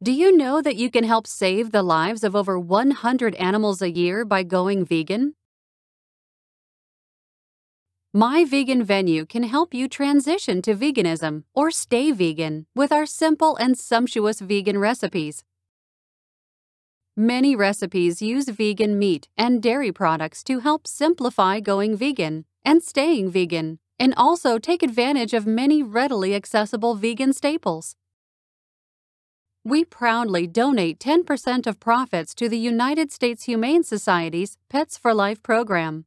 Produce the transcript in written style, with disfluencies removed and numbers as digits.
Do you know that you can help save the lives of over 100 animals a year by going vegan? My Vegan Venue can help you transition to veganism or stay vegan with our simple and sumptuous vegan recipes. Many recipes use vegan meat and dairy products to help simplify going vegan and staying vegan, and also take advantage of many readily accessible vegan staples. We proudly donate 10% of profits to the United States Humane Society's Pets for Life program.